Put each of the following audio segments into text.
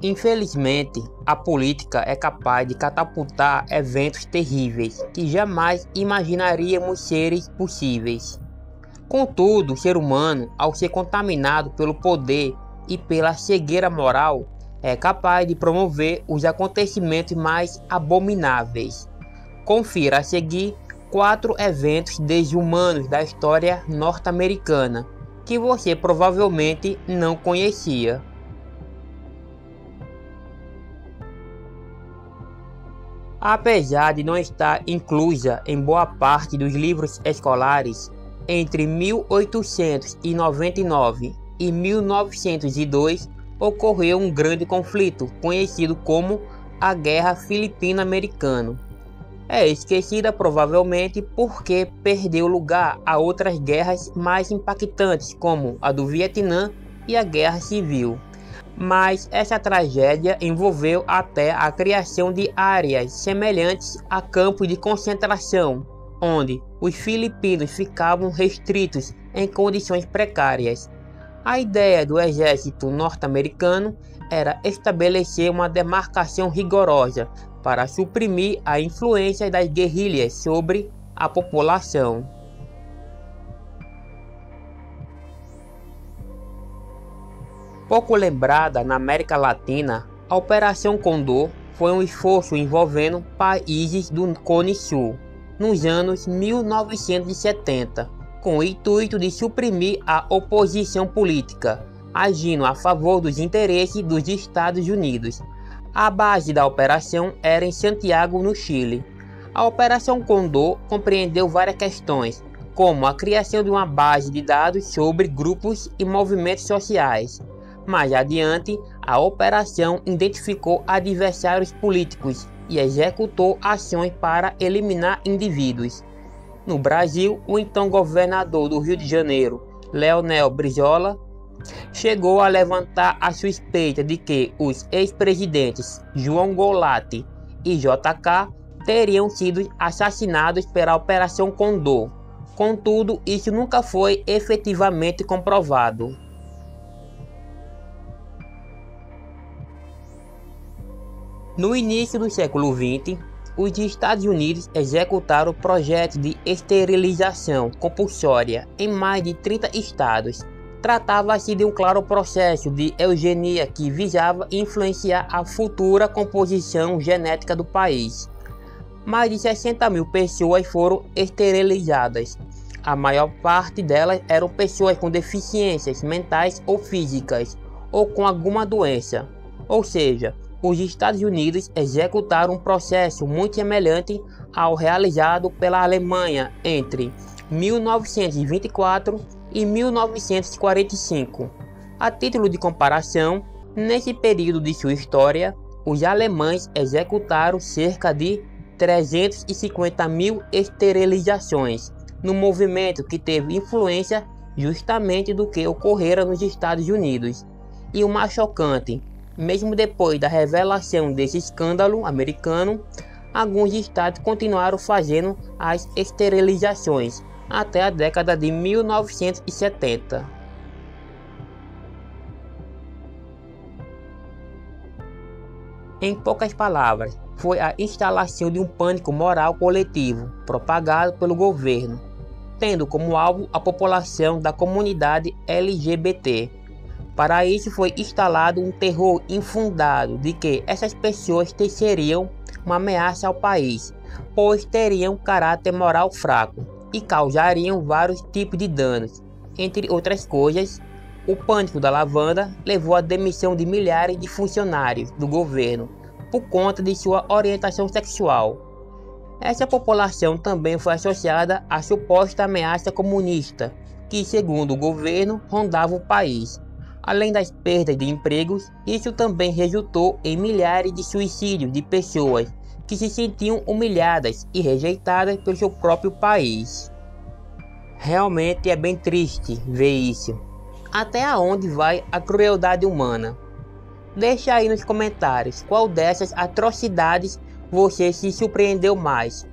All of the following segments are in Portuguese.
Infelizmente, a política é capaz de catapultar eventos terríveis que jamais imaginaríamos serem possíveis. Contudo, o ser humano, ao ser contaminado pelo poder e pela cegueira moral, é capaz de promover os acontecimentos mais abomináveis. Confira a seguir 4 eventos desumanos da história norte-americana que você provavelmente não conhecia. Apesar de não estar inclusa em boa parte dos livros escolares, entre 1899 e 1902 ocorreu um grande conflito conhecido como a Guerra Filipino-Americana. É esquecida provavelmente porque perdeu lugar a outras guerras mais impactantes como a do Vietnã e a Guerra Civil. Mas essa tragédia envolveu até a criação de áreas semelhantes a campos de concentração, onde os filipinos ficavam restritos em condições precárias. A ideia do exército norte-americano era estabelecer uma demarcação rigorosa para suprimir a influência das guerrilhas sobre a população. Pouco lembrada na América Latina, a Operação Condor foi um esforço envolvendo países do Cone Sul nos anos 1970, com o intuito de suprimir a oposição política, agindo a favor dos interesses dos Estados Unidos. A base da operação era em Santiago, no Chile. A Operação Condor compreendeu várias questões, como a criação de uma base de dados sobre grupos e movimentos sociais. Mais adiante, a operação identificou adversários políticos e executou ações para eliminar indivíduos. No Brasil, o então governador do Rio de Janeiro, Leonel Brizola, chegou a levantar a suspeita de que os ex-presidentes João Goulart e JK teriam sido assassinados pela Operação Condor. Contudo, isso nunca foi efetivamente comprovado. No início do século XX, os Estados Unidos executaram o projeto de esterilização compulsória em mais de 30 estados. Tratava-se de um claro processo de eugenia que visava influenciar a futura composição genética do país. Mais de 60 mil pessoas foram esterilizadas. A maior parte delas eram pessoas com deficiências mentais ou físicas, ou com alguma doença. Ou seja, os Estados Unidos executaram um processo muito semelhante ao realizado pela Alemanha entre 1924 e 1945. A título de comparação, nesse período de sua história, os alemães executaram cerca de 350 mil esterilizações, no movimento que teve influência justamente do que ocorrera nos Estados Unidos. E o mais chocante, mesmo depois da revelação desse escândalo americano, alguns estados continuaram fazendo as esterilizações até a década de 1970. Em poucas palavras, foi a instalação de um pânico moral coletivo propagado pelo governo, tendo como alvo a população da comunidade LGBT. Para isso foi instalado um terror infundado de que essas pessoas seriam uma ameaça ao país, pois teriam caráter moral fraco e causariam vários tipos de danos. Entre outras coisas, o pânico da lavanda levou à demissão de milhares de funcionários do governo por conta de sua orientação sexual. Essa população também foi associada à suposta ameaça comunista, que, segundo o governo, rondava o país. Além das perdas de empregos, isso também resultou em milhares de suicídios de pessoas que se sentiam humilhadas e rejeitadas pelo seu próprio país. Realmente é bem triste ver isso. Até onde vai a crueldade humana? Deixa aí nos comentários qual dessas atrocidades você se surpreendeu mais.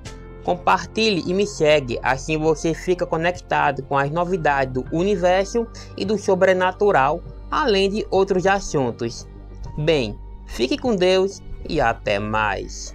Compartilhe e me segue, assim você fica conectado com as novidades do universo e do sobrenatural, além de outros assuntos. Bem, fique com Deus e até mais.